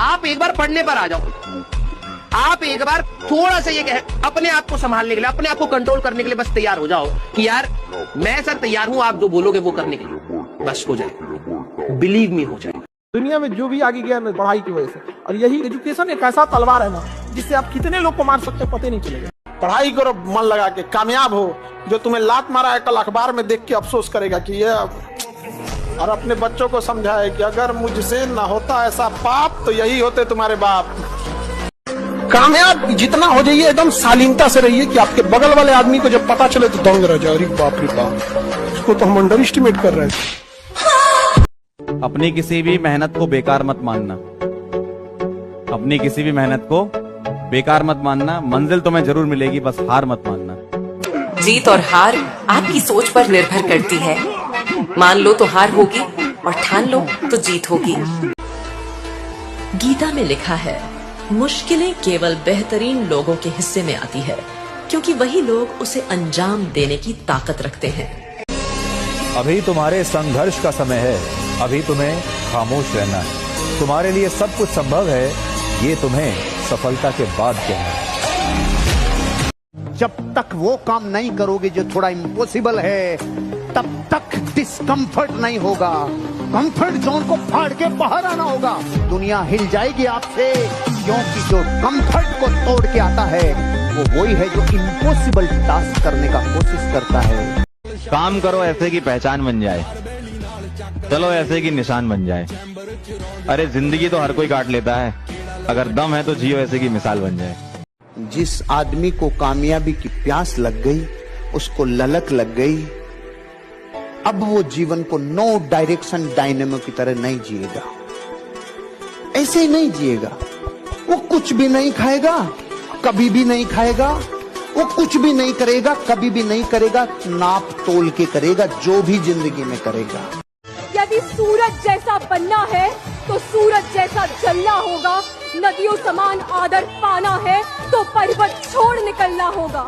आप एक बार पढ़ने पर आ जाओ, आप एक बार थोड़ा सा ये अपने आप को संभालने के लिए, अपने आप को कंट्रोल करने के लिए बस तैयार हो जाओ कि यार मैं सर तैयार हूं, आप जो बोलोगे वो करने के लिए, बस हो जाए, बिलीव मी हो जाए। दुनिया में जो भी आगे गया ना पढ़ाई की वजह से, और यही एजुकेशन एक ऐसा तलवार है ना जिससे आप कितने लोग को मार सकते हैं पता नहीं चलेगा। पढ़ाई करो मन लगा के, कामयाब हो। जो तुम्हें लात मारा है कल अखबार में देख के अफसोस करेगा कि ये, और अपने बच्चों को समझाए कि अगर मुझसे ना होता ऐसा पाप तो यही होते तुम्हारे बाप। कामयाब जितना हो जाइए एकदम शालीनता से रहिए कि आपके बगल वाले आदमी को जब पता चले तो दंग रह जाए, अरे बाप रे बाप, उसको तो हम अंडर एस्टिमेट कर रहे थे। अपनी किसी भी मेहनत को बेकार मत मानना, अपनी किसी भी मेहनत को बेकार मत मानना। मंजिल तुम्हें जरूर मिलेगी, बस हार मत मानना। जीत और हार आपकी सोच पर निर्भर करती है। मान लो तो हार होगी और ठान लो तो जीत होगी। गीता में लिखा है, मुश्किलें केवल बेहतरीन लोगों के हिस्से में आती है, क्योंकि वही लोग उसे अंजाम देने की ताकत रखते हैं। अभी तुम्हारे संघर्ष का समय है, अभी तुम्हें खामोश रहना है। तुम्हारे लिए सब कुछ संभव है, ये तुम्हें सफलता के बाद कहना है। जब तक वो काम नहीं करोगे जो थोड़ा इम्पॉसिबल है, तब तक डिस्कम्फर्ट नहीं होगा। कंफर्ट जोन को फाड़ के बाहर आना होगा। दुनिया हिल जाएगी आपसे, क्योंकि जो कंफर्ट को तोड़ के आता है वो वही है जो इम्पॉसिबल टास्क करने का कोशिश करता है। काम करो ऐसे की पहचान बन जाए, चलो ऐसे की निशान बन जाए। अरे जिंदगी तो हर कोई काट लेता है, अगर दम है तो जियो ऐसे की मिसाल बन जाए। जिस आदमी को कामयाबी की प्यास लग गई, उसको ललक लग गई, अब वो जीवन को नो डायरेक्शन डायनेमो की तरह नहीं जिएगा। ऐसे ही नहीं जिएगा। वो कुछ भी नहीं खाएगा, कभी भी नहीं खाएगा। वो कुछ भी नहीं करेगा, कभी भी नहीं करेगा। नाप तोल के करेगा जो भी जिंदगी में करेगा। यदि सूरज जैसा बनना है तो सूरज जैसा जलना होगा। नदियों समान आदर पाना है तो पर्वत छोड़ निकलना होगा।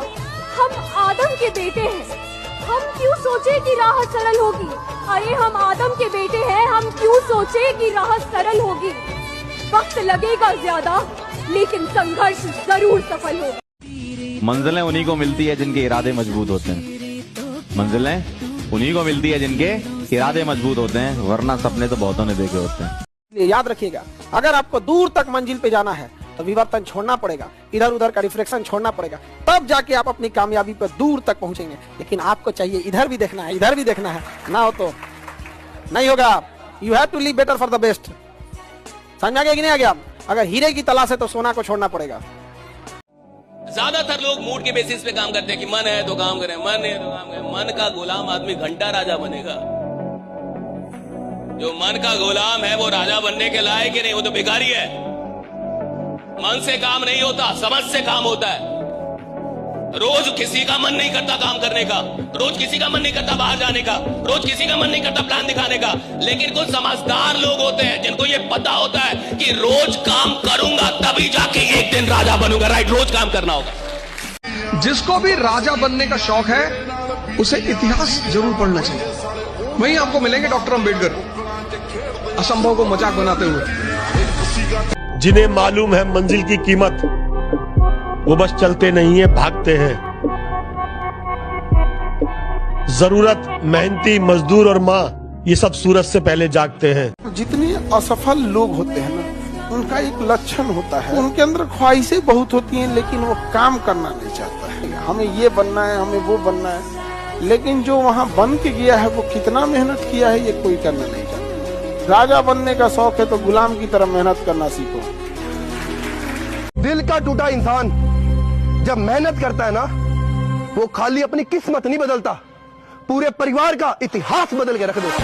हम आदम के बेटे हैं, हम क्यों सोचे कि राह सरल होगी। अरे हम आदम के बेटे हैं, हम क्यों सोचे कि राह सरल होगी। वक्त लगेगा ज्यादा, लेकिन संघर्ष जरूर सफल होगा। मंजिलें उन्हीं को मिलती है जिनके इरादे मजबूत होते हैं। मंजिलें उन्हीं को मिलती है जिनके इरादे मजबूत होते हैं, वरना सपने तो बहुतों ने देखे होते हैं। याद रखिएगा, अगर आपको दूर तक मंजिल पे जाना है तो विवर्तन छोड़ना पड़ेगा, इधर उधर का रिफ्लेक्शन छोड़ना पड़ेगा, तब जाके आप अपनी कामयाबी पर दूर तक पहुंचेंगे। लेकिन आपको चाहिए इधर भी देखना है, इधर भी देखना है, ना हो तो नहीं होगा। You have to live better for the best. समझ आ गया कि नहीं आ गया? अगर हीरे की तलाश है तो सोना को छोड़ना पड़ेगा। ज्यादातर लोग मूड के बेसिस पे काम करते हैं कि मन है तो काम करें, मन है तो काम करें। मन का गुलाम आदमी घंटा राजा बनेगा। जो मन का गुलाम है वो राजा बनने के लायक ही नहीं, वो तो भिखारी है। मन से काम नहीं होता, समझ से काम होता है। रोज किसी का मन नहीं करता काम करने का, रोज किसी का मन नहीं करता बाहर जाने का, रोज किसी का मन नहीं करता प्लान दिखाने का। लेकिन कुछ समझदार लोग होते हैं जिनको ये पता होता है कि रोज काम करूंगा तभी जाके एक दिन राजा बनूंगा। राइट, रोज काम करना होगा। जिसको भी राजा बनने का शौक है उसे इतिहास जरूर पढ़ना चाहिए। वहीं आपको मिलेंगे डॉक्टर अंबेडकर असंभव को मजाक बनाते हुए। जिन्हें मालूम है मंजिल की कीमत, वो बस चलते नहीं है, भागते हैं। जरूरत मेहनती मजदूर और माँ, ये सब सूरज से पहले जागते हैं। जितने असफल लोग होते हैं ना, उनका एक लक्षण होता है, उनके अंदर ख्वाहिशें बहुत होती हैं लेकिन वो काम करना नहीं चाहता है। हमें ये बनना है, हमें वो बनना है, लेकिन जो वहाँ बन के गया है वो कितना मेहनत किया है ये कोई करना नहीं चाहता। राजा बनने का शौक है तो गुलाम की तरह मेहनत करना सीखो। दिल का टूटा इंसान जब मेहनत करता है ना, वो खाली अपनी किस्मत नहीं बदलता, पूरे परिवार का इतिहास बदल के रख देता।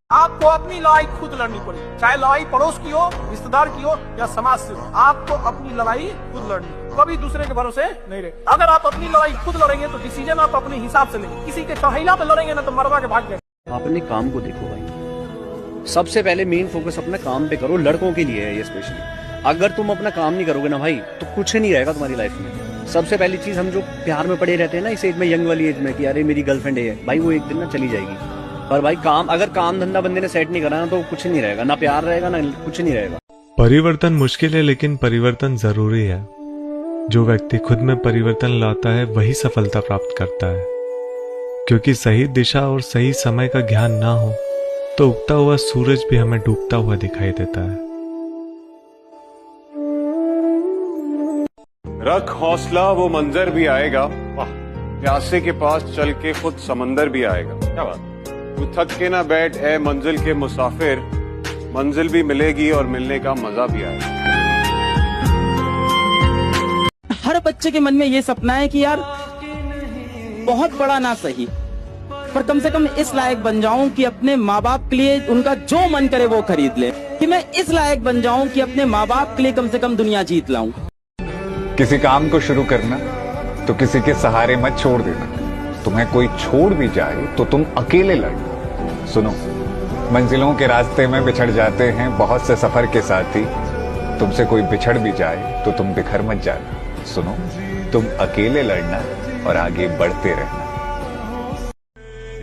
आपको अपनी लड़ाई खुद लड़नी पड़ेगी, चाहे लड़ाई पड़ोस की हो, रिश्तेदार की हो या समाज से हो। आपको अपनी लड़ाई खुद लड़नी, कभी दूसरे के भरोसे नहीं रहे। अगर आप अपनी लड़ाई खुद लड़ेंगे तो डिसीजन आप अपने हिसाब से लेंगे। किसी के चौहिला पे लड़ेंगे ना तो मरवा के भाग जाएंगे। अपने काम को देखो भाई, सबसे पहले मेन फोकस अपने काम पे करो। लड़कों के लिए है ये स्पेशली। अगर तुम अपना काम नहीं करोगे ना भाई तो कुछ नहीं रहेगा तुम्हारी लाइफ में। सबसे पहली चीज, हम जो प्यार में पड़े रहते हैं ना इस एज में, यंग वाली एज में, कि अरे मेरी गर्लफ्रेंड है भाई, वो एक दिन ना चली जाएगी। पर भाई काम, अगर काम धंधा बंदे ने सेट नहीं करा ना तो कुछ नहीं रहेगा, ना प्यार रहेगा ना कुछ नहीं रहेगा। परिवर्तन मुश्किल है लेकिन परिवर्तन जरूरी है। जो व्यक्ति खुद में परिवर्तन लाता है वही सफलता प्राप्त करता है, क्योंकि सही दिशा और सही समय का ज्ञान ना हो तो उगता हुआ सूरज भी हमें डूबता हुआ दिखाई देता है। रख हौसला, वो मंजर भी आएगा। वाह, प्यासे के पास चल के खुद समंदर भी आएगा। क्या बात। तू थक के ना बैठ ए मंजिल के मुसाफिर, मंजिल भी मिलेगी और मिलने का मजा भी आएगा। हर बच्चे के मन में ये सपना है कि यार बहुत बड़ा ना सही पर कम से कम इस लायक बन जाऊं कि अपने माँ बाप के लिए उनका जो मन करे वो खरीद ले, कि मैं इस लायक बन जाऊं कि अपने माँ बाप के लिए कम से कम दुनिया जीत लाऊं। किसी काम को शुरू करना तो किसी के सहारे मत छोड़ देना। तुम्हें कोई छोड़ भी जाए तो तुम अकेले लड़ना। सुनो, मंजिलों के रास्ते में बिछड़ जाते हैं बहुत से सफर के साथी। तुमसे कोई बिछड़ भी जाए तो तुम बिखर मत जाना। सुनो, तुम अकेले लड़ना और आगे बढ़ते रहना।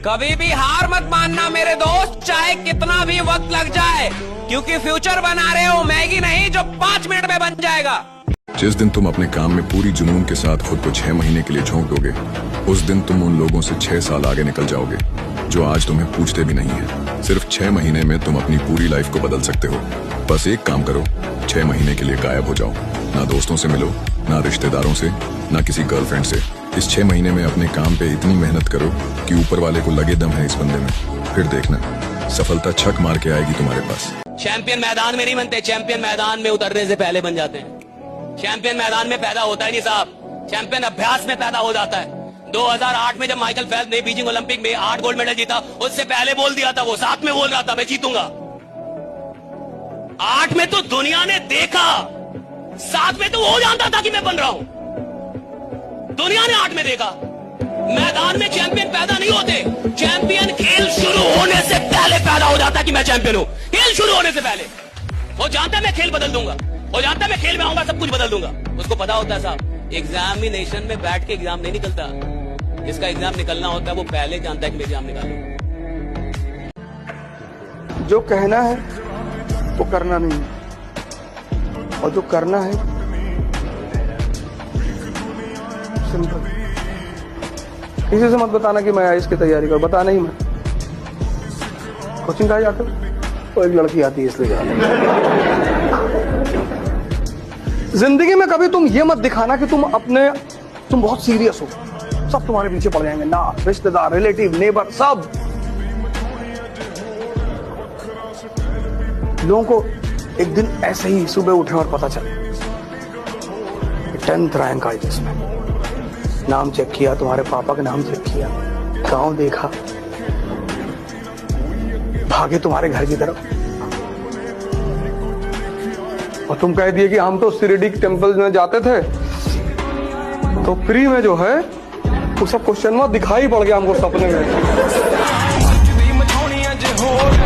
कभी भी हार मत मानना मेरे दोस्त, चाहे कितना भी वक्त लग जाए, क्योंकि फ्यूचर बना रहे हो मैगी नहीं जो 5 मिनट में बन जाएगा। जिस दिन तुम अपने काम में पूरी जुनून के साथ खुद को 6 महीने के लिए झोंक दोगे, उस दिन तुम उन लोगों से 6 साल आगे निकल जाओगे जो आज तुम्हें पूछते भी नहीं है। सिर्फ 6 महीने में तुम अपनी पूरी लाइफ को बदल सकते हो। बस एक काम करो, 6 महीने के लिए गायब हो जाओ। ना दोस्तों से मिलो, ना रिश्तेदारों से, ना किसी गर्लफ्रेंड से। इस 6 महीने में अपने काम पे इतनी मेहनत करो कि ऊपर वाले को लगे दम है इस बंदे में। फिर देखना सफलता छक मार के आएगी तुम्हारे पास। चैंपियन मैदान में नहीं बनते, चैंपियन मैदान में उतरने से पहले बन जाते हैं। चैंपियन मैदान में पैदा होता ही नहीं साहब, चैंपियन अभ्यास में पैदा हो जाता है। 2008 में जब माइकल फेल्प्स ने बीजिंग ओलंपिक में 8 गोल्ड मेडल जीता, उससे पहले बोल दिया था, वो 7 में बोल रहा था मैं जीतूंगा। 8 में तो दुनिया ने देखा, 7 में तो वो जानता था कि मैं बन रहा हूं। दुनिया ने 8 में देखा। मैदान में चैंपियन पैदा नहीं होते, चैंपियन खेल शुरू होने से पहले पैदा हो जाता है कि मैं चैंपियन हूं। खेल शुरू होने से पहले वो जानता है मैं खेल बदल दूंगा, वो जानता है मैं खेल में आऊंगा सब कुछ बदल दूंगा। उसको पता होता है साहब, एग्जामिनेशन में बैठ के एग्जाम नहीं निकलता, जिसका एग्जाम निकलना होता है वो पहले जानता है कि मैं एग्जाम निकालूंगा। जो कहना है वो करना नहीं, और जो करना है सिंपल। किसी से मत बताना कि मैं आईएएस की तैयारी कर, बताना ही मैं। कोचिंग कहाँ जाते हो? वो एक लड़की आती है इसलिए जाते। जिंदगी में कभी तुम ये मत दिखाना कि तुम बहुत सीरियस हो, सब तुम्हारे पीछे पड़ जाएंगे ना, रिश्तेदार, रिलेटिव, नेबर, सब। लोगों को एक दिन ऐसे ही सुबह उठे और पता चले 10th रैंक आई जिसमें, नाम चेक किया, तुम्हारे पापा का नाम चेक किया, गांव देखा, भागे तुम्हारे घर की तरफ, और तुम कह दिए कि हम तो शिरडी टेम्पल में जाते थे तो फ्री में जो है वो सब क्वेश्चन में दिखाई पड़ गया हमको सपने में।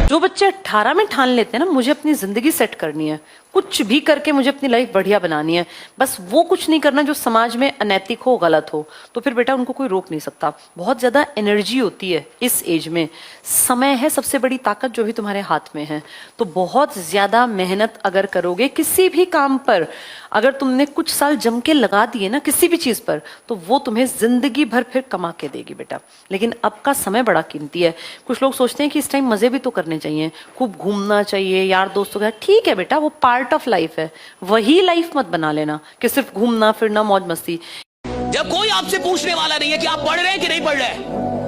जो बच्चे 18 में ठान लेते हैं ना मुझे अपनी जिंदगी सेट करनी है, कुछ भी करके मुझे अपनी लाइफ बढ़िया बनानी है, बस वो कुछ नहीं करना जो समाज में अनैतिक हो, गलत हो, तो फिर बेटा उनको कोई रोक नहीं सकता। बहुत ज्यादा एनर्जी होती है इस एज में, समय है सबसे बड़ी ताकत जो भी तुम्हारे हाथ में है। तो बहुत ज्यादा मेहनत अगर करोगे किसी भी काम पर, अगर तुमने कुछ साल जम के लगा दिए ना किसी भी चीज पर, तो वो तुम्हें जिंदगी भर फिर कमा के देगी बेटा। लेकिन अब का समय बड़ा कीमती है। कुछ लोग सोचते हैं कि इस टाइम मजे भी तो करने चाहिए, खूब घूमना चाहिए यार दोस्तों के साथ, ठीक है बेटा वो पार्ट ऑफ लाइफ है, वही लाइफ मत बना लेना कि सिर्फ घूमना फिरना मौज मस्ती। जब कोई आपसे पूछने वाला नहीं है कि आप पढ़ रहे हैं कि नहीं पढ़ रहे,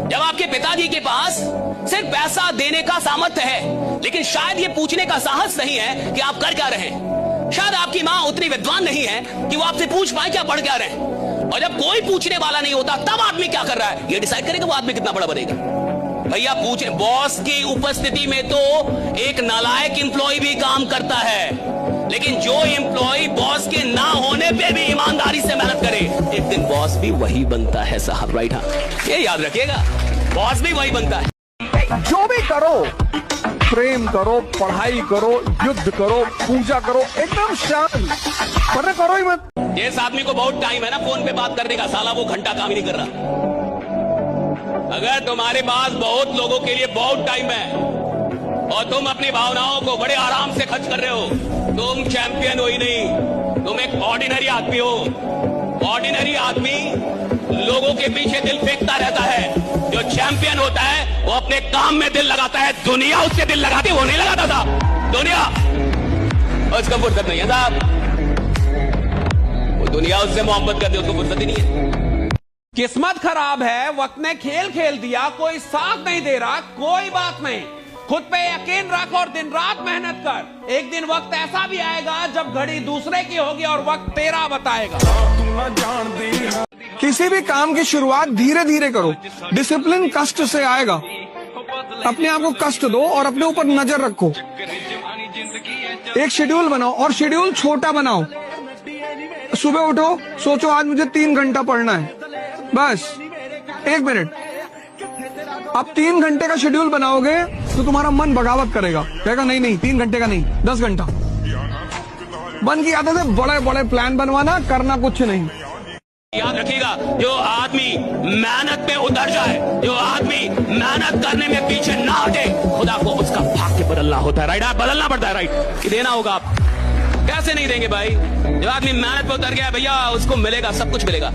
जब आपके पिताजी के पास सिर्फ पैसा देने का सामर्थ्य है लेकिन शायद ये पूछने का साहस नहीं है कि आप कर क्या रहे हैं, शायद आपकी माँ उतनी विद्वान नहीं है कि वो आपसे पूछ पाए कि आप पढ़ क्या रहे हैं, और जब कोई पूछने वाला नहीं होता तब आदमी क्या कर रहा है ये डिसाइड करेगा वो आदमी कितना बड़ा बनेगा। भैया पूछे, बॉस की उपस्थिति में तो एक नालायक एम्प्लॉय भी काम करता है, लेकिन जो एम्प्लॉय बॉस के ना होने पे भी ईमानदारी से मेहनत करे, एक दिन बॉस भी वही बनता है साहब। राइट, हाँ ये याद रखिएगा, बॉस भी वही बनता है। जो भी करो, प्रेम करो, पढ़ाई करो, युद्ध करो, पूजा करो, एकदम शांत, पर करो ही मत। जिस आदमी को बहुत टाइम है ना फोन पे बात करने का, साला वो घंटा काम ही नहीं कर रहा। अगर तुम्हारे पास बहुत लोगों के लिए बहुत टाइम है और तुम अपनी भावनाओं को बड़े आराम से खर्च कर रहे हो, तुम चैंपियन हो ही नहीं, तुम एक ऑर्डिनरी आदमी हो। ऑर्डिनरी आदमी लोगों के पीछे दिल फेंकता रहता है, जो चैंपियन होता है वो अपने काम में दिल लगाता है। दुनिया उससे दिल लगाती, वो नहीं लगाता था। दुनिया उसका फुर्सत नहीं है साहब, वो दुनिया उससे मोहब्बत करती है, उसको फुर्सत ही नहीं है। किस्मत खराब है, वक्त ने खेल खेल दिया, कोई साथ नहीं दे रहा, कोई बात नहीं, खुद पे यकीन रख और दिन रात मेहनत कर। एक दिन वक्त ऐसा भी आएगा जब घड़ी दूसरे की होगी और वक्त तेरा बताएगा। किसी भी काम की शुरुआत धीरे धीरे करो, डिसिप्लिन कष्ट से आएगा। अपने आप को कष्ट दो और अपने ऊपर नजर रखो। एक शेड्यूल बनाओ और शेड्यूल छोटा बनाओ। सुबह उठो, सोचो आज मुझे 3 घंटा पढ़ना है, बस 1 मिनट। आप 3 घंटे का शेड्यूल बनाओगे तो तुम्हारा मन बगावत करेगा, कहेगा नहीं नहीं 3 घंटे का नहीं 10 घंटा। मन की आदत है बड़े बड़े प्लान बनवाना, करना कुछ नहीं। याद रखिएगा, जो आदमी मेहनत पे उतर जाए, जो आदमी मेहनत करने में पीछे ना हटे, खुदा को उसका भाग्य बदलना होता है। राइट, बदलना पड़ता है। राइट, कि देना होगा। आप कैसे नहीं देंगे भाई? जो आदमी मेहनत पे उतर गया भैया, उसको मिलेगा, सब कुछ मिलेगा।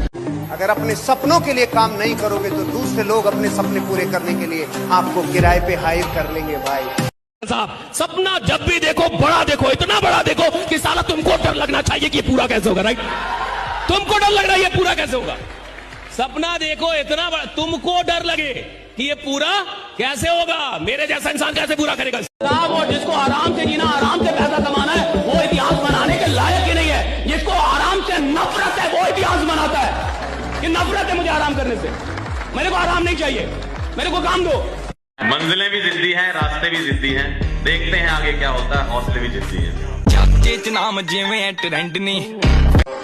अगर अपने सपनों के लिए काम नहीं करोगे तो दूसरे लोग अपने सपने पूरे करने के लिए आपको किराए पे हायर कर लेंगे भाई साहब। सपना जब भी देखो बड़ा देखो, इतना बड़ा देखो कि साला तुमको डर लगना चाहिए कि ये पूरा कैसे होगा। राइट, तुमको डर लग रहा है ये पूरा कैसे होगा। सपना देखो इतना बड़ा, तुमको डर लगे कि ये पूरा कैसे होगा, मेरे जैसा इंसान कैसे पूरा करेगा साहब। और जिसको आराम से जीना, आराम से पैसा कमाना है, वो इतिहास बनाने के लायक ही नहीं है। जिसको आराम से नफरत है वो इतिहास बनाता है कि नफरत है मुझे आराम करने से, मेरे को आराम नहीं चाहिए, मेरे को काम दो। मंजिलें भी जिद्दी हैं, रास्ते भी जिद्दी हैं, देखते हैं आगे क्या होता है, हौसले भी जिद्दी हैं।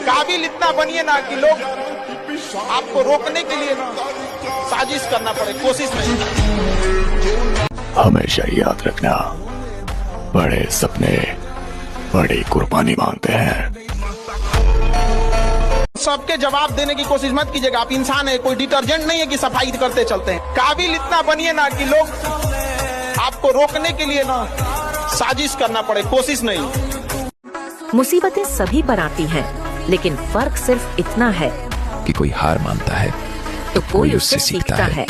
काबिल इतना बनिए ना कि लोग आपको रोकने के लिए ना साजिश करना पड़े, कोशिश नहीं। हमेशा याद रखना, बड़े सपने बड़ी कुर्बानी मांगते हैं। सबके जवाब देने की कोशिश मत कीजिएगा। आप इंसान है, कोई डिटर्जेंट नहीं है कि सफाई करते चलते हैं। काबिल इतना बनिए ना कि लोग आपको रोकने के लिए ना साजिश करना पड़े, कोशिश नहीं। मुसीबतें सभी पर आती हैं, लेकिन फर्क सिर्फ इतना है कि कोई हार मानता है तो कोई उससे सीखता है।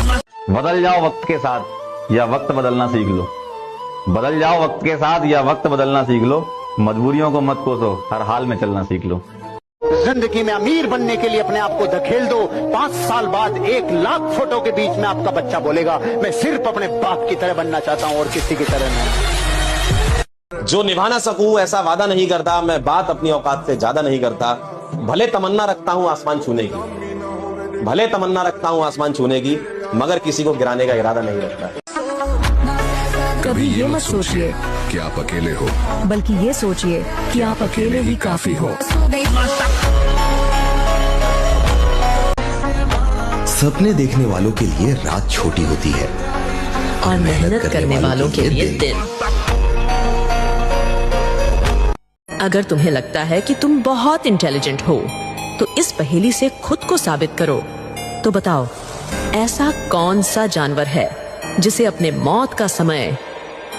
बदल जाओ वक्त के साथ या वक्त बदलना सीख लो। बदल जाओ वक्त के साथ या वक्त बदलना सीख लो। मजबूरियों को मत कोसो, हर हाल में चलना सीख लो। जिंदगी में अमीर बनने के लिए अपने आप को धकेल दो। 5 साल बाद 1 लाख फोटो के बीच में आपका बच्चा बोलेगा मैं सिर्फ अपने बाप की तरह बनना चाहता हूँ और किसी की तरह नहीं। जो निभा ना सकूं ऐसा वादा नहीं करता, मैं बात अपनी औकात से ज्यादा नहीं करता। भले तमन्ना रखता हूं आसमान छूने की, भले तमन्ना रखता हूं आसमान छूने की, मगर किसी को गिराने का इरादा नहीं रखता। कभी ये मत सोचिए कि आप अकेले हो, बल्कि ये सोचिए कि आप अकेले ही काफी हो। सपने देखने वालों के लिए रात छोटी होती है और मेहनत करने वालों के लिए दिन। अगर तुम्हें लगता है कि तुम बहुत इंटेलिजेंट हो, तो इस पहेली से खुद को साबित करो। तो बताओ, ऐसा कौन सा जानवर है जिसे अपने मौत का समय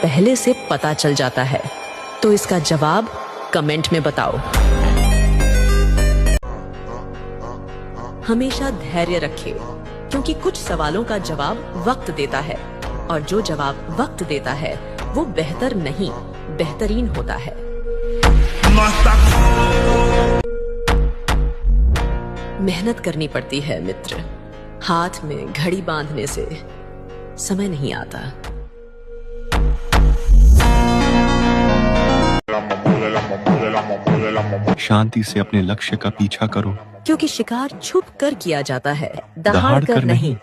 पहले से पता चल जाता है? तो इसका जवाब कमेंट में बताओ। हमेशा धैर्य रखें, क्योंकि कुछ सवालों का जवाब वक्त देता है, और जो जवाब वक्त देता है वो बेहतर नहीं, बेहतरीन होता है। मेहनत करनी पड़ती है मित्र, हाथ में घड़ी बांधने से समय नहीं आता। शांति से अपने लक्ष्य का पीछा करो, क्योंकि शिकार छुप कर किया जाता है, दहाड़ कर नहीं।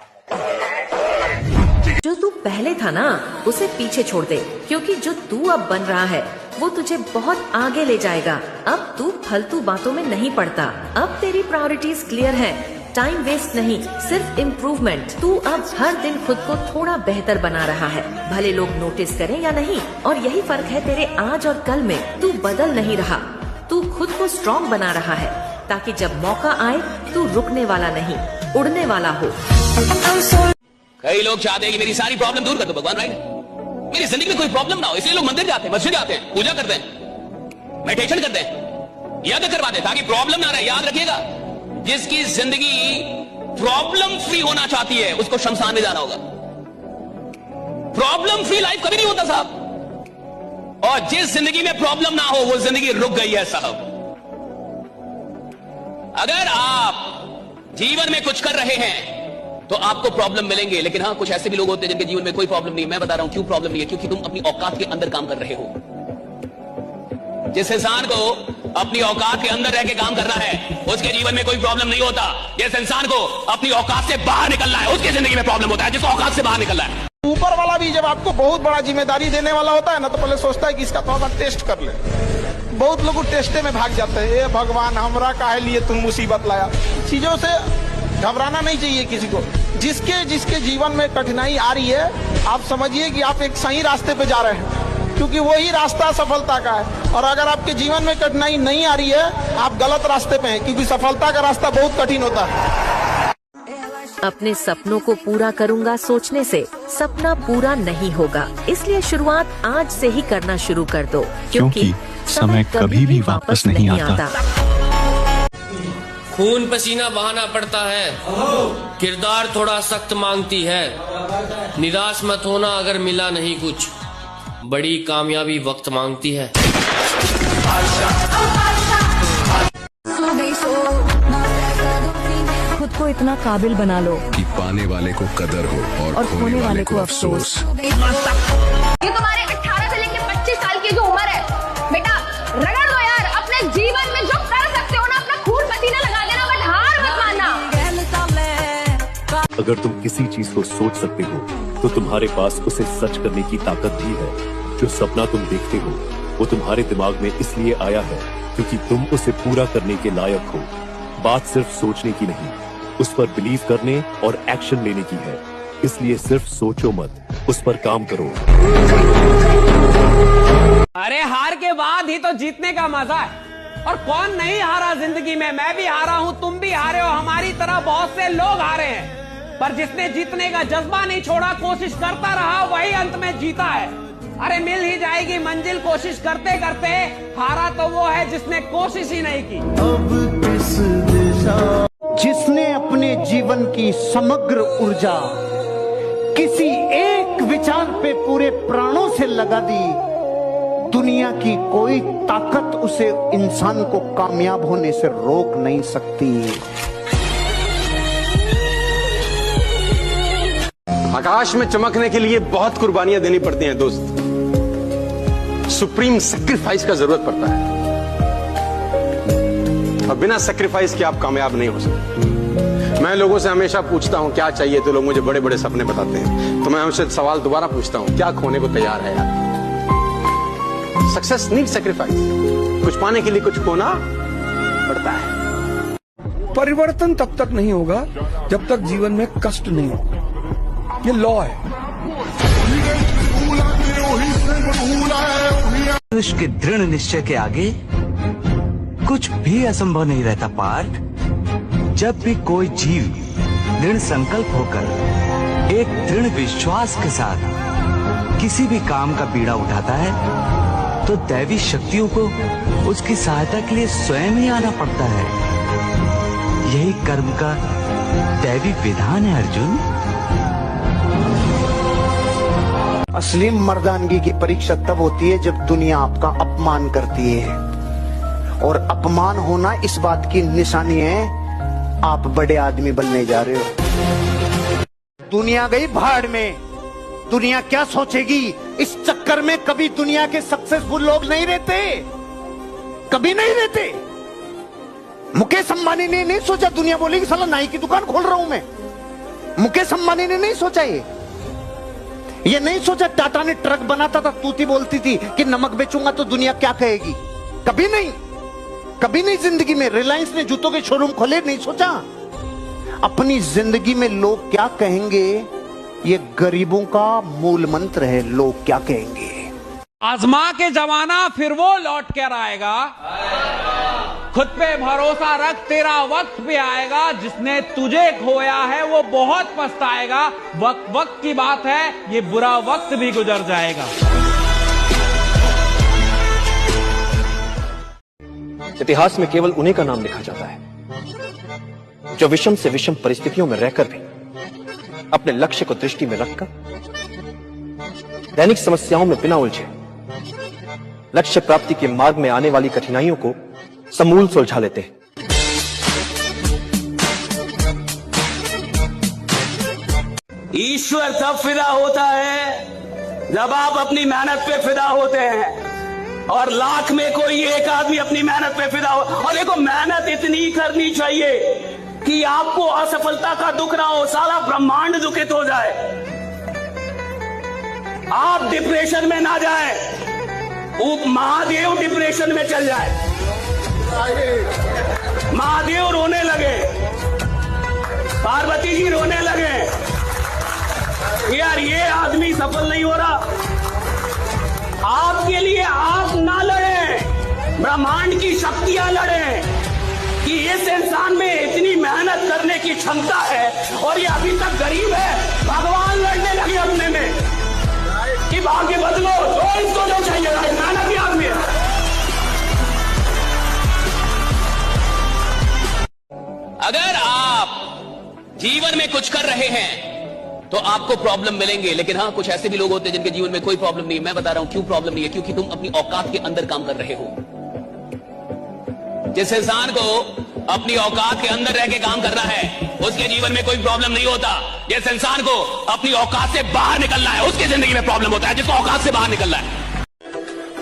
जो तू पहले था ना, उसे पीछे छोड़ दे, क्योंकि जो तू अब बन रहा है वो तुझे बहुत आगे ले जाएगा। अब तू फालतू बातों में नहीं पड़ता, अब तेरी प्रायोरिटीज क्लियर है। टाइम वेस्ट नहीं, सिर्फ इम्प्रूवमेंट। तू अब हर दिन खुद को थोड़ा बेहतर बना रहा है, भले लोग नोटिस करें या नहीं। और यही फर्क है तेरे आज और कल में। तू बदल नहीं रहा, तू खुद को स्ट्रॉन्ग बना रहा है, ताकि जब मौका आए तू रुकने वाला नहीं, उड़ने वाला हो। कई लोग चाहते हैं कि मेरी सारी प्रॉब्लम दूर कर दो भगवान, राइट? मेरी जिंदगी में कोई प्रॉब्लम ना हो, इसलिए लोग मंदिर जाते हैं, मस्जिद जाते हैं, पूजा करते हैं, मेडिटेशन करते हैं, यज्ञ करवाते हैं ताकि प्रॉब्लम ना रहे। याद रखिएगा, जिसकी जिंदगी प्रॉब्लम फ्री होना चाहती है उसको शमशान में जाना होगा। प्रॉब्लम फ्री लाइफ कभी नहीं होता साहब। और जिस जिंदगी में प्रॉब्लम ना हो वो जिंदगी रुक गई है साहब। अगर आप जीवन में कुछ कर रहे हैं तो आपको प्रॉब्लम मिलेंगे, लेकिन हाँ कुछ ऐसे भी लोग होते हैं जिनके जीवन में कोई प्रॉब्लम नहीं। मैं बता रहा हूं क्यों प्रॉब्लम नहीं है, क्योंकि तुम अपनी औकात के अंदर काम कर रहे हो। जिस इंसान को अपनी औकात के अंदर रह के काम करना है उसके जीवन में कोई प्रॉब्लम नहीं होता। जिस इंसान को अपनी औकात से बाहर निकलना है उसकी जिंदगी में प्रॉब्लम होता है, जिसको औकात से बाहर निकलना है। ऊपर वाला भी जब आपको बहुत बड़ा जिम्मेदारी देने वाला होता है ना, तो पहले सोचता है कि इसका थोड़ा टेस्ट कर ले। बहुत लोग टेस्टे में भाग जाते हैं। ए भगवान, हमरा काहे लिए तुम मुसीबत लाया। चीजों से घबराना नहीं चाहिए किसी को। जिसके जीवन में कठिनाई आ रही है, आप समझिए कि आप एक सही रास्ते पे जा रहे हैं, क्योंकि वही रास्ता सफलता का है। और अगर आपके जीवन में कठिनाई नहीं आ रही है, आप गलत रास्ते पे हैं, क्योंकि सफलता का रास्ता बहुत कठिन होता है। अपने सपनों को पूरा करूंगा सोचने से सपना पूरा नहीं होगा, इसलिए शुरुआत आज से ही करना शुरू कर दो, क्योंकि समय कभी भी वापस नहीं आता। खून पसीना बहाना पड़ता है, किरदार थोड़ा सख्त मांगती है। निराश मत होना अगर मिला नहीं कुछ, बड़ी कामयाबी वक्त मांगती है। खुद को इतना काबिल बना लो कि पाने वाले को कदर हो और खोने वाले को अफसोस। ये तुम्हारे 18 से लेकर 25 साल की जो उम्र है बेटा, रगड़ दो यार। अपने जीवन में जो कर सकते हो ना, अपना खून पसीना लगा देना, बट हार मत मानना। अगर तुम किसी चीज को सोच सकते हो तो तुम्हारे पास उसे सच करने की ताकत भी है। जो सपना तुम देखते हो वो तुम्हारे दिमाग में इसलिए आया है क्योंकि तुम उसे पूरा करने के लायक हो। बात सिर्फ सोचने की नहीं, उस पर बिलीव करने और एक्शन लेने की है। इसलिए सिर्फ सोचो मत, उस पर काम करो। अरे हार के बाद ही तो जीतने का मजा है। और कौन नहीं हारा जिंदगी में? मैं भी हारा हूं, तुम भी हारे हो, हमारी तरह बहुत से लोग हारे हैं। पर जिसने जीतने का जज्बा नहीं छोड़ा, कोशिश करता रहा, वही अंत में जीता है। अरे मिल ही जाएगी मंजिल कोशिश करते करते। हारा तो वो है जिसने कोशिश ही नहीं की। जिसने अपने जीवन की समग्र ऊर्जा किसी एक विचार पे पूरे प्राणों से लगा दी, दुनिया की कोई ताकत उसे, इंसान को कामयाब होने से रोक नहीं सकती। आकाश में चमकने के लिए बहुत कुर्बानियां देनी पड़ती हैं दोस्त। सुप्रीम सेक्रीफाइस का जरूरत पड़ता है, और बिना सेक्रीफाइस के आप कामयाब नहीं हो सकते। मैं लोगों से हमेशा पूछता हूं क्या चाहिए, तो लोग मुझे बड़े बड़े सपने बताते हैं। तो मैं उनसे सवाल दोबारा पूछता हूं, क्या खोने को तैयार है यार? Success need sacrifice. कुछ पाने के लिए कुछ खोना पड़ता है। परिवर्तन तब तक नहीं होगा जब तक जीवन में कष्ट नहीं होगा। ये लॉ है। मनुष्य के दृढ़ निश्चय के आगे कुछ भी असंभव नहीं रहता पार्थ। जब भी कोई जीव दृढ़ संकल्प होकर एक दृढ़ विश्वास के साथ किसी भी काम का बीड़ा उठाता है, तो दैवी शक्तियों को उसकी सहायता के लिए स्वयं ही आना पड़ता है। यही कर्म का दैवी विधान है अर्जुन। असली मर्दानगी की परीक्षा तब होती है जब दुनिया आपका अपमान करती है, और अपमान होना इस बात की निशानी है आप बड़े आदमी बनने जा रहे हो। दुनिया गई भाड़ में, दुनिया क्या सोचेगी इस चक्कर में कभी दुनिया के सक्सेसफुल लोग नहीं रहते, कभी नहीं रहते। मुकेश अंबानी ने नहीं सोचा दुनिया बोलेगी साला नाई की दुकान खोल रहा हूं मैं। मुकेश अंबानी ने नहीं सोचा ये नहीं सोचा टाटा ने ट्रक बनाता था, तूती बोलती थी कि नमक बेचूंगा तो दुनिया क्या कहेगी। कभी नहीं, कभी नहीं जिंदगी में। रिलायंस ने जूतों के शोरूम खोले, नहीं सोचा अपनी जिंदगी में लोग क्या कहेंगे। ये गरीबों का मूल मंत्र है, लोग क्या कहेंगे। आजमा के जमाना फिर वो लौट कर आएगा खुद पे भरोसा रख, तेरा वक्त भी आएगा। जिसने तुझे खोया है वो बहुत पछताएगा। वक्त वक्त की बात है, ये बुरा वक्त भी गुजर जाएगा। इतिहास में केवल उन्हीं का नाम लिखा जाता है जो विषम से विषम परिस्थितियों में रहकर भी अपने लक्ष्य को दृष्टि में रखकर दैनिक समस्याओं में बिना उलझे लक्ष्य प्राप्ति के मार्ग में आने वाली कठिनाइयों को समूल सुलझा लेते हैं। ईश्वर तब फिदा होता है जब आप अपनी मेहनत पे फिदा होते हैं, और लाख में कोई एक आदमी अपनी मेहनत पे फिदा हो। और देखो, मेहनत इतनी करनी चाहिए कि आपको असफलता का दुख ना हो, सारा ब्रह्मांड दुखित हो जाए, आप डिप्रेशन में ना जाए, महादेव डिप्रेशन में चल जाए, महादेव रोने लगे, पार्वती जी रोने लगे, यार ये आदमी सफल नहीं हो रहा। आपके लिए आप ना लड़े, ब्रह्मांड की शक्तियां लड़े कि इस इंसान में इतनी मेहनत करने की क्षमता है और ये अभी तक गरीब है। भगवान लड़ने लगे अपने में कि भाग्य बदलो, तो इसको जो चाहिए मेहनती आदमी है। अगर आप जीवन में कुछ कर रहे हैं तो आपको प्रॉब्लम मिलेंगे, लेकिन हाँ, कुछ ऐसे भी लोग होते हैं जिनके जीवन में कोई प्रॉब्लम नहीं है। मैं बता रहा हूं क्यों प्रॉब्लम नहीं है, क्योंकि तुम अपनी औकात के अंदर काम कर रहे हो। जिस इंसान को अपनी औकात के अंदर रह के काम करना है उसके जीवन में कोई प्रॉब्लम नहीं होता। जिस इंसान को अपनी औकात से बाहर निकलना है उसकी जिंदगी में प्रॉब्लम होता है, जिसको औकात से बाहर निकलना है।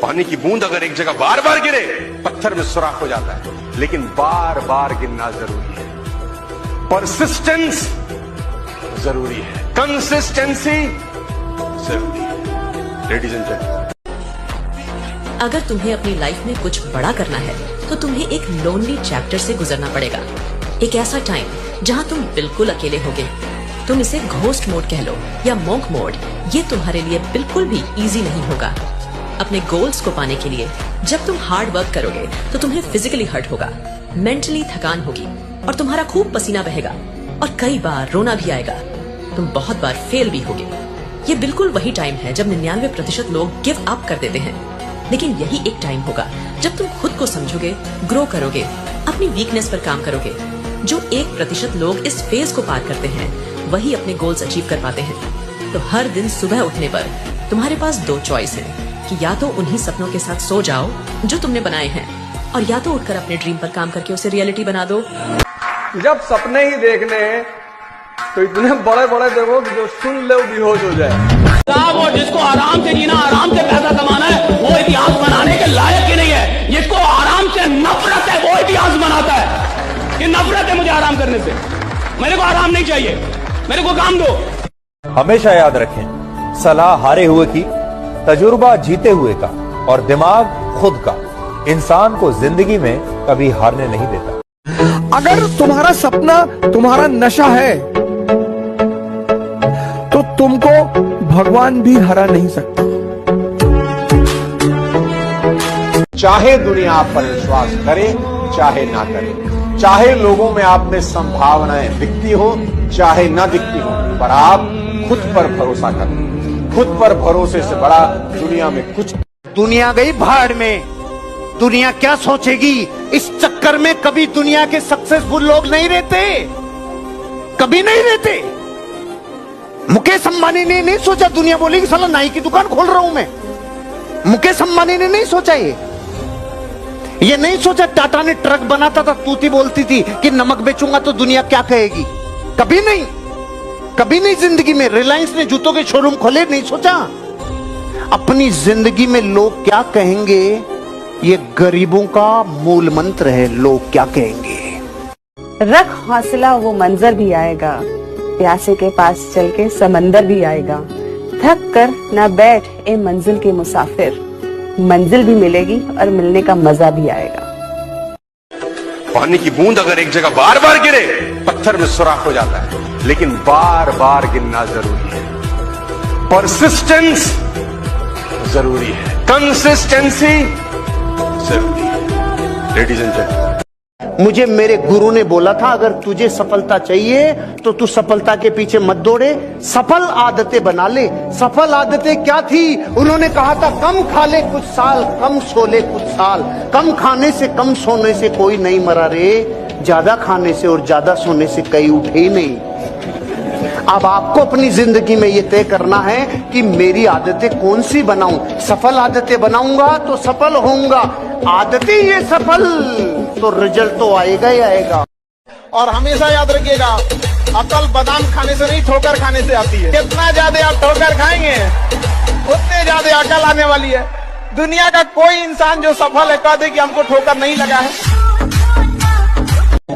पानी की बूंद अगर एक जगह बार बार गिरे पत्थर में सुराख हो जाता है, लेकिन बार बार गिरना जरूरी है। परसिस्टेंस जरूरी है, कंसिस्टेंसी जरूरी है। लेडीज एंड जेंटलमैन, अगर तुम्हें अपनी लाइफ में कुछ बड़ा करना है तो तुम्हें एक लोनली चैप्टर से गुजरना पड़ेगा। एक ऐसा टाइम जहां तुम बिल्कुल अकेले होगे। तुम इसे घोस्ट मोड कह लो या मोंक मोड, ये तुम्हारे लिए बिल्कुल भी इजी नहीं होगा। अपने गोल्स को पाने के लिए जब तुम हार्ड वर्क करोगे तो तुम्हें फिजिकली हर्ट होगा, मेंटली थकान होगी और तुम्हारा खूब पसीना बहेगा और कई बार रोना भी आएगा। तुम बहुत बार फेल भी होगे। ये बिल्कुल वही टाइम है जब 99% लोग गिव अप कर देते हैं, लेकिन यही एक टाइम होगा जब तुम खुद को समझोगे, ग्रो करोगे, अपनी वीकनेस पर काम करोगे। जो 1% लोग इस फेज को पार करते हैं वही अपने गोल्स अचीव कर पाते हैं। तो हर दिन सुबह उठने पर तुम्हारे पास 2 चॉइस है कि या तो उन्हीं सपनों के साथ सो जाओ जो तुमने बनाए हैं, और या तो उठकर अपने ड्रीम पर काम करके उसे रियलिटी बना दो। जब सपने ही देखने हैं तो इतने बड़े बड़े देखो कि जो सुन ले वो बेहोश हो जाए। और जिसको आराम से जीना, आराम से पैसा कमाना है, वो इतिहास बनाने के लायक ही नहीं है। जिसको आराम से नफरत है वो इतिहास बनाता है कि नफरत है मुझे आराम करने से, मेरे को आराम नहीं चाहिए, मेरे को काम दो। हमेशा याद रखें, सलाह हारे हुए की, तजुर्बा जीते हुए का और दिमाग खुद का इंसान को जिंदगी में कभी हारने नहीं देता। अगर तुम्हारा सपना तुम्हारा नशा है तो तुमको भगवान भी हरा नहीं सकता। चाहे दुनिया आप पर विश्वास करे चाहे ना करे, चाहे लोगों में आप में संभावनाएं दिखती हो चाहे ना दिखती हो, पर आप खुद पर भरोसा करें। खुद पर भरोसे से बड़ा दुनिया में कुछ। दुनिया गई भाड़ में, दुनिया क्या सोचेगी इस चक्कर में। कभी दुनिया के सक्सेसफुल लोग नहीं रहते, कभी नहीं रहते। मुकेश अंबानी ने नहीं सोचा, दुनिया बोलेगी साला नाई की दुकान खोल रहा हूं मैं। मुकेश अंबानी ने नहीं सोचा ये नहीं सोचा। टाटा ने ट्रक बनाता था, तूती बोलती थी कि नमक बेचूंगा तो दुनिया क्या कहेगी। कभी नहीं, कभी नहीं जिंदगी में। रिलायंस ने जूतों के शोरूम खोले, नहीं सोचा। अपनी जिंदगी में लोग क्या कहेंगे ये गरीबों का मूल मंत्र है। लोग क्या कहेंगे। रख हौसला, वो मंजर भी आएगा। प्यासे के पास चल के समंदर भी आएगा। थक कर ना बैठ ए मंजिल के मुसाफिर, मंजिल भी मिलेगी और मिलने का मजा भी आएगा। पानी की बूंद अगर एक जगह बार बार गिरे पत्थर में सुराख हो जाता है, लेकिन बार बार गिरना जरूरी है। परसिस्टेंस जरूरी है, कंसिस्टेंसी जरूरी है। लेडीज एंड जेंटलमैन, मुझे मेरे गुरु ने बोला था, अगर तुझे सफलता चाहिए तो तू सफलता के पीछे मत दौड़े, सफल आदतें बना ले। सफल आदतें क्या थी? उन्होंने कहा था कम खा ले कुछ साल, कम सो ले कुछ साल। कम खाने से कम सोने से कोई नहीं मरा रे, ज्यादा खाने से और ज्यादा सोने से कई उठे ही नहीं। अब आपको अपनी जिंदगी में ये तय करना है कि मेरी आदतें कौन सी बनाऊं। सफल आदतें बनाऊंगा तो सफल होऊंगा, आदतें ये सफल तो रिजल्ट तो आएगा ही आएगा। और हमेशा याद रखिएगा, अकल बादाम खाने से नहीं ठोकर खाने से आती है। जितना ज्यादा आप ठोकर खाएंगे उतने ज्यादा अकल आने वाली है। दुनिया का कोई इंसान जो सफल है कह दे कि हमको ठोकर नहीं लगा है।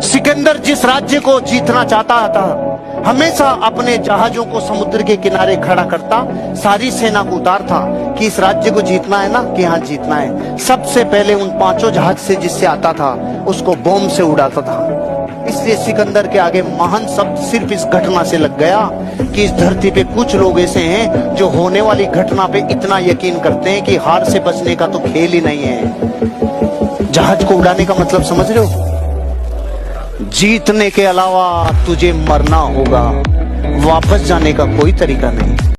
सिकंदर जिस राज्य को जीतना चाहता था, हमेशा अपने जहाजों को समुद्र के किनारे खड़ा करता, सारी सेना को उतारता कि इस राज्य को जीतना है ना, कि हाँ जीतना है। सबसे पहले उन 5 जहाज से जिससे आता था उसको बॉम्ब से उड़ाता था। इसलिए सिकंदर के आगे महान शब्द सिर्फ इस घटना से लग गया कि इस धरती पे कुछ लोग ऐसे हैं जो होने वाली घटना पे इतना यकीन करते हैं कि हार से बचने का तो खेल ही नहीं है। जहाज को उड़ाने का मतलब समझ रहे हो? जीतने के अलावा तुझे मरना होगा, वापस जाने का कोई तरीका नहीं।